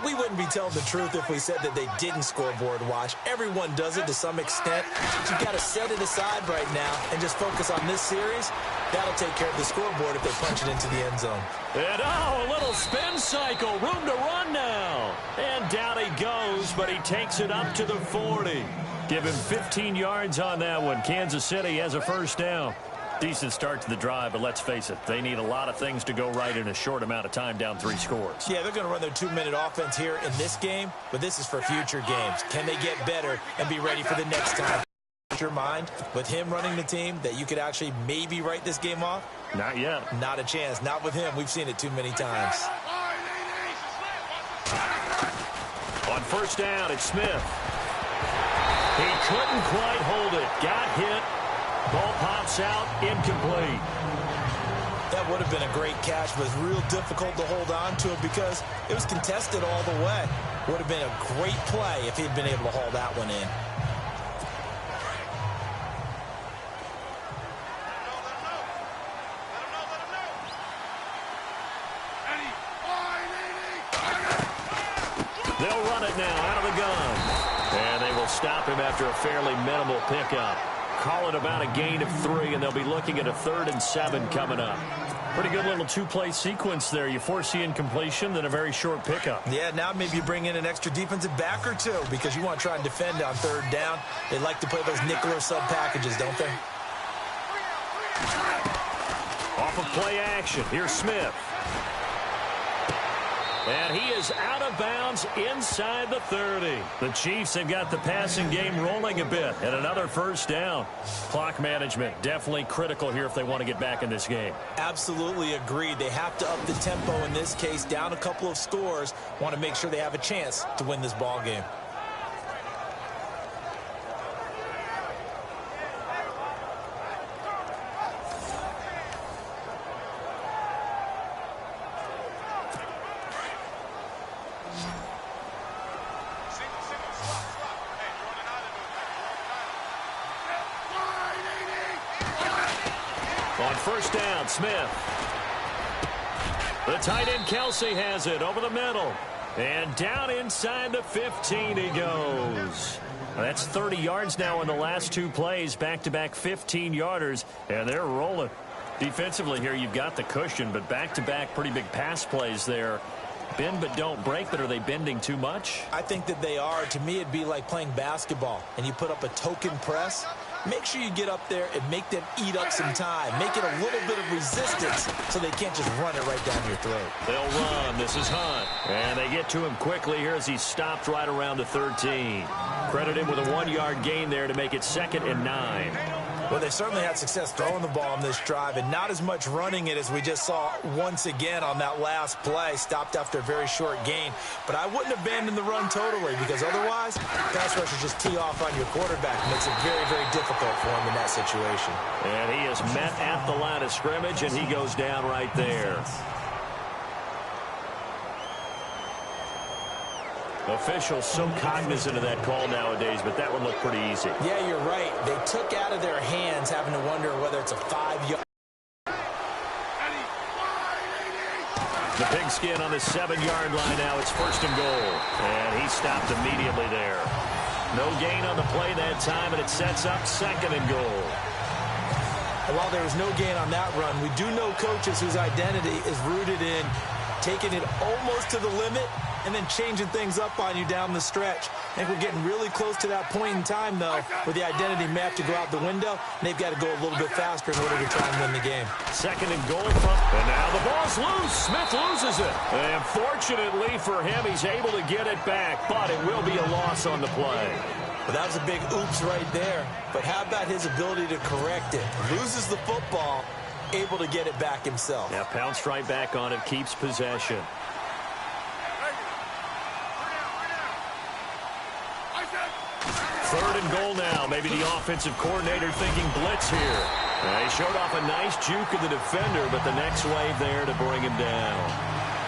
We wouldn't be telling the truth if we said that they didn't scoreboard watch. Everyone does it to some extent. But you've got to set it aside right now and just focus on this series. That'll take care of the scoreboard if they punch it into the end zone. And a little spin cycle. Room to run now. And down he goes, but he takes it up to the 40. Give him 15 yards on that one. Kansas City has a first down. Decent start to the drive, but let's face it, they need a lot of things to go right in a short amount of time, down 3 scores. Yeah, they're going to run their 2-minute offense here in this game, but this is for future games. Can they get better and be ready for the next time? Your mind, with him running the team, that you could actually maybe write this game off? Not yet. Not a chance. Not with him. We've seen it too many times. On first down, it's Smith. He couldn't quite hold it. Got hit. Ball pops out, incomplete. That would have been a great catch, but it's real difficult to hold on to it because it was contested all the way. Would have been a great play if he'd been able to haul that one in. They'll run it now out of the gun. And they will stop him after a fairly minimal pickup. Call it about a gain of 3, and they'll be looking at a 3rd and 7 coming up. Pretty good little 2-play sequence there. You force the incompletion, then a very short pickup. Yeah, now maybe you bring in an extra defensive back or 2 because you want to try and defend on 3rd down. They like to play those nickel or sub packages, don't they? Off of play action, here's Smith. And he is out of bounds inside the 30. The Chiefs have got the passing game rolling a bit, and another first down. Clock management definitely critical here if they want to get back in this game. Absolutely agreed. They have to up the tempo in this case, down a couple of scores. Want to make sure they have a chance to win this ball game. On first down, Smith. The tight end Kelsey has it over the middle. And down inside the 15 he goes. That's 30 yards now in the last 2 plays, back-to-back 15-yarders, and they're rolling. Defensively here, you've got the cushion, but back-to-back pretty big pass plays there. Bend but don't break, but are they bending too much? I think that they are. To me, it'd be like playing basketball, and you put up a token press. Make sure you get up there and make them eat up some time. Make it a little bit of resistance so they can't just run it right down your throat. They'll run. This is Hunt. And they get to him quickly here as he stopped right around the 13. Credit him with a 1-yard gain there to make it 2nd and 9. Well, they certainly had success throwing the ball on this drive, and not as much running it as we just saw once again on that last play. Stopped after a very short gain. But I wouldn't abandon the run totally, because otherwise, pass rushers just tee off on your quarterback. Makes it very, very difficult for him in that situation. And he is met at the line of scrimmage, and he goes down right there. Officials so cognizant of that call nowadays, but that one looked pretty easy. Yeah, you're right. They took out of their hands having to wonder whether it's a 5-yard. The pigskin on the 7-yard line now. It's 1st and goal. And he stopped immediately there. No gain on the play that time, and it sets up 2nd and goal. And while there was no gain on that run, we do know coaches whose identity is rooted in taking it almost to the limit and then changing things up on you down the stretch. I think we're getting really close to that point in time, though, where the identity may have to go out the window, and they've got to go a little bit faster in order to try and win the game. 2nd and goal from, and now the ball's loose. Smith loses it. And fortunately for him, he's able to get it back, but it will be a loss on the play. Well, that was a big oops right there. But how about his ability to correct it? Loses the football, able to get it back himself. Yeah, pounced right back on it, keeps possession. 3rd and goal now. Maybe the offensive coordinator thinking blitz here. He showed off a nice juke of the defender, but the next wave there to bring him down.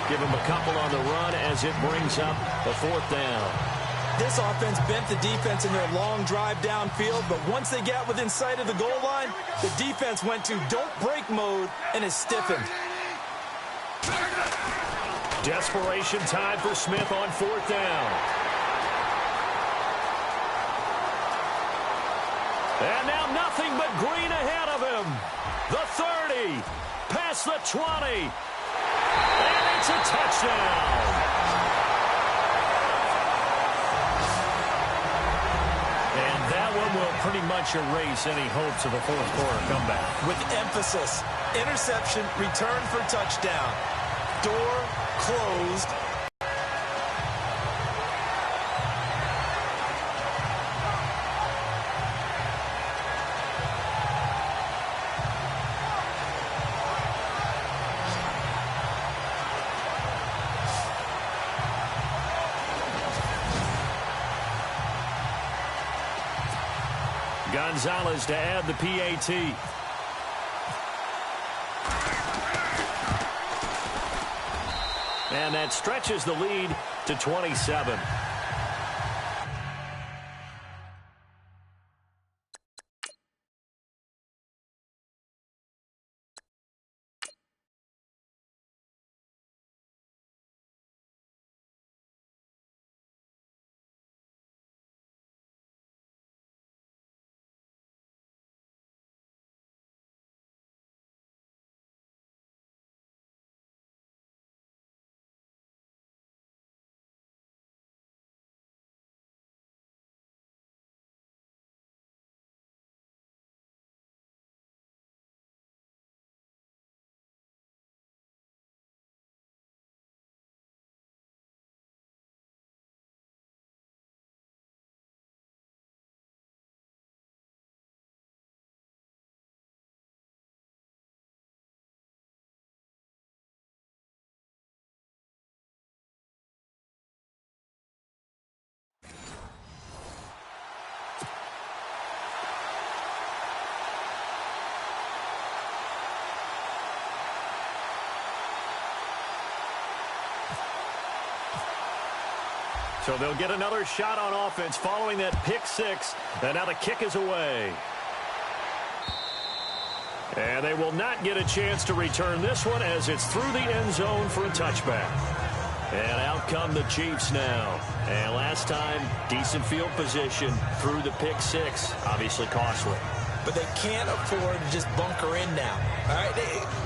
Give him a couple on the run as it brings up a 4th down. This offense bent the defense in their long drive downfield, but once they got within sight of the goal line, the defense went to don't break mode and is stiffened. Desperation time for Smith on 4th down. And now nothing but green ahead of him. The 30, past the 20, and it's a touchdown. And that one will pretty much erase any hopes of a 4th quarter comeback. With emphasis, interception, return for touchdown. Door closed. Gonzalez to add the PAT. And that stretches the lead to 27. So they'll get another shot on offense following that pick 6. And now the kick is away. And they will not get a chance to return this one as it's through the end zone for a touchback. And out come the Chiefs now. And last time, decent field position through the pick six. Obviously costly. But they can't afford to just bunker in now. All right,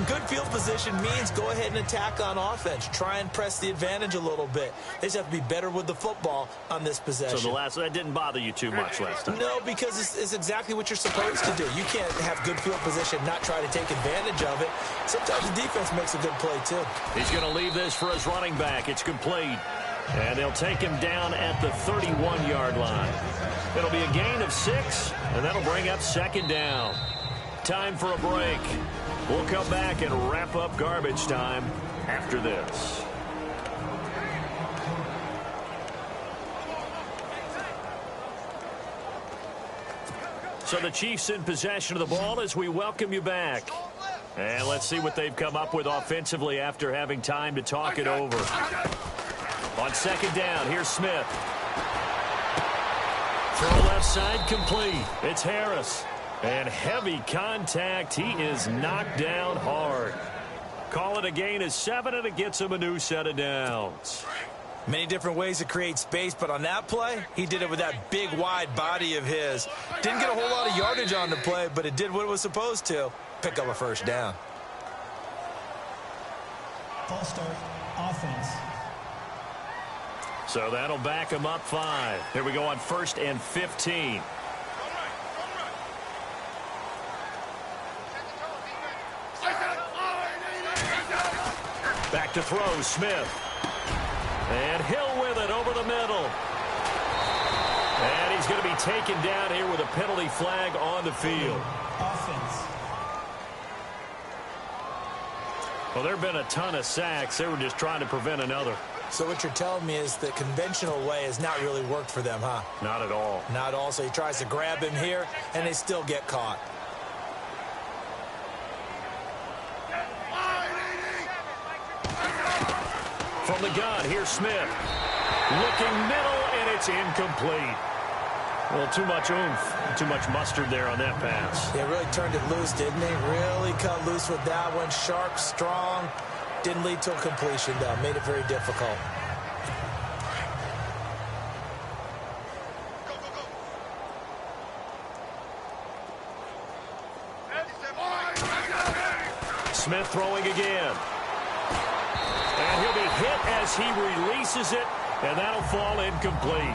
good field position means go ahead and attack on offense. Try and press the advantage a little bit. They just have to be better with the football on this possession. So that didn't bother you too much last time? No, because it's exactly what you're supposed to do. You can't have good field position, not try to take advantage of it. Sometimes the defense makes a good play, too. He's going to leave this for his running back. It's complete. And they'll take him down at the 31-yard line. It'll be a gain of 6, and that'll bring up second down. Time for a break. We'll come back and wrap up garbage time after this. So the Chiefs in possession of the ball as we welcome you back. And let's see what they've come up with offensively after having time to talk it over. On second down, here's Smith. Throw left side complete. It's Harris. And heavy contact. He is knocked down hard. Call it a gain of 7, and it gets him a new set of downs. Many different ways to create space, but on that play, he did it with that big, wide body of his. Didn't get a whole lot of yardage on the play, but it did what it was supposed to. Pick up a first down. False start, offense. So that'll back him up 5. Here we go on 1st and 15. Back to throw, Smith. And Hill with it over the middle. And he's going to be taken down here with a penalty flag on the field. Offense. Well, there have been a ton of sacks. They were just trying to prevent another. So what you're telling me is the conventional way has not really worked for them, huh? Not at all. Not at all. So he tries to grab him here, and they still get caught. From the gun, here's Smith. Looking middle, and it's incomplete. Well, too much oomph, too much mustard there on that pass. They really turned it loose, didn't they? Really cut loose with that one. Sharp, strong. Didn't lead to a completion, though. Made it very difficult. Smith throwing again. And he'll be hit as he releases it, and that'll fall incomplete.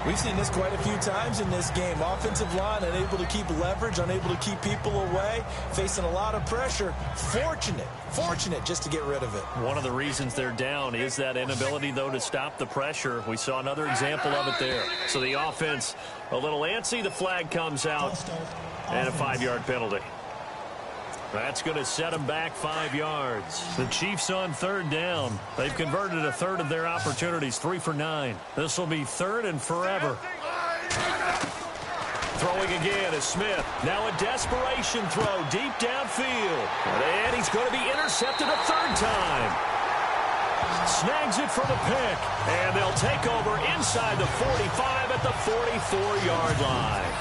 We've seen this quite a few times in this game. Offensive line unable to keep leverage, unable to keep people away, facing a lot of pressure. Fortunate just to get rid of it. One of the reasons they're down is that inability, though, to stop the pressure. We saw another example of it there. So the offense a little antsy. The flag comes out, and a 5-yard penalty. That's going to set them back 5 yards. The Chiefs on 3rd down. They've converted a third of their opportunities, 3 for 9. This will be 3rd and forever. Throwing again is Smith. Now a desperation throw deep downfield. And he's going to be intercepted a 3rd time. Snags it for the pick. And they'll take over inside the 45 at the 44-yard line.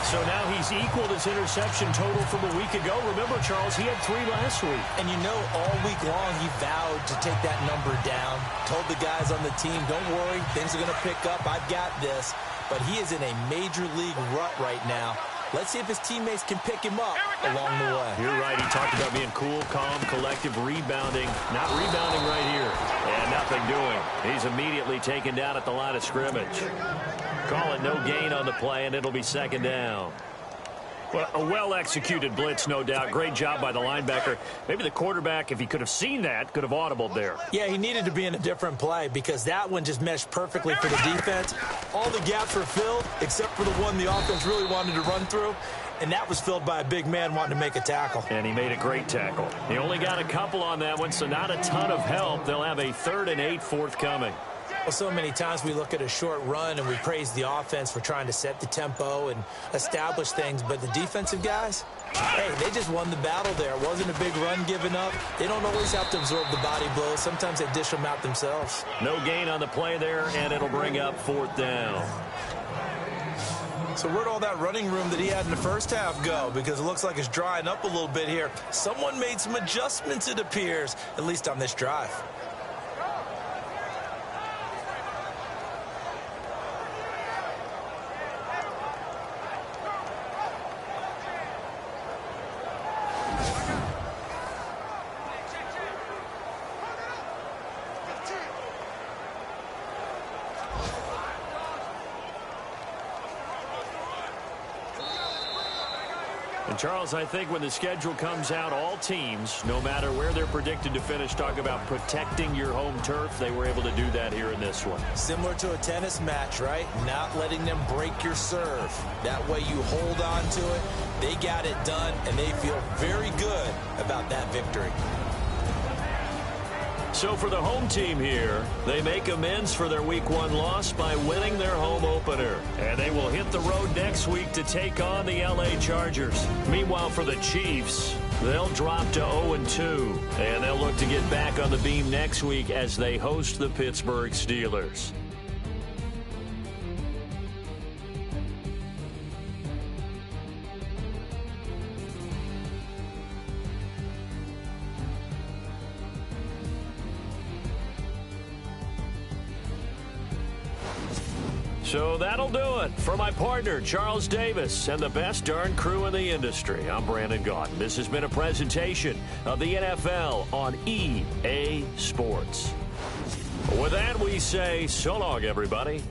So now he's equaled his interception total from a week ago. Remember, Charles, he had 3 last week. And you know, all week long he vowed to take that number down. Told the guys on the team, don't worry, things are going to pick up. I've got this. But he is in a major league rut right now. Let's see if his teammates can pick him up along the way. You're right. He talked about being cool, calm, collective, rebounding. Not rebounding right here. And nothing doing. He's immediately taken down at the line of scrimmage. Call it no gain on the play, and it'll be 2nd down. Well, a well-executed blitz, no doubt. Great job by the linebacker. Maybe the quarterback, if he could have seen that, could have audibled there. Yeah, he needed to be in a different play because that one just meshed perfectly for the defense. All the gaps were filled except for the one the offense really wanted to run through, and that was filled by a big man wanting to make a tackle. And he made a great tackle. He only got a couple on that one, so not a ton of help. They'll have a 3rd and 8 forthcoming. Well, so many times we look at a short run and we praise the offense for trying to set the tempo and establish things, but the defensive guys, hey, they just won the battle there. It wasn't a big run given up. They don't always have to absorb the body blows. Sometimes they dish them out themselves. No gain on the play there, and it'll bring up 4th down. So where'd all that running room that he had in the first half go? Because it looks like it's drying up a little bit here. Someone made some adjustments, it appears, at least on this drive. And Charles, I think when the schedule comes out, all teams, no matter where they're predicted to finish, talk about protecting your home turf. They were able to do that here in this one. Similar to a tennis match, right? Not letting them break your serve. That way you hold on to it. They got it done, and they feel very good about that victory. So for the home team here, they make amends for their Week 1 loss by winning their home opener. And they will hit the road next week to take on the LA Chargers. Meanwhile, for the Chiefs, they'll drop to 0-2. And they'll look to get back on the beam next week as they host the Pittsburgh Steelers. So that'll do it. For my partner, Charles Davis, and the best darn crew in the industry, I'm Brandon Gaudin. This has been a presentation of the NFL on EA Sports. With that, we say so long, everybody.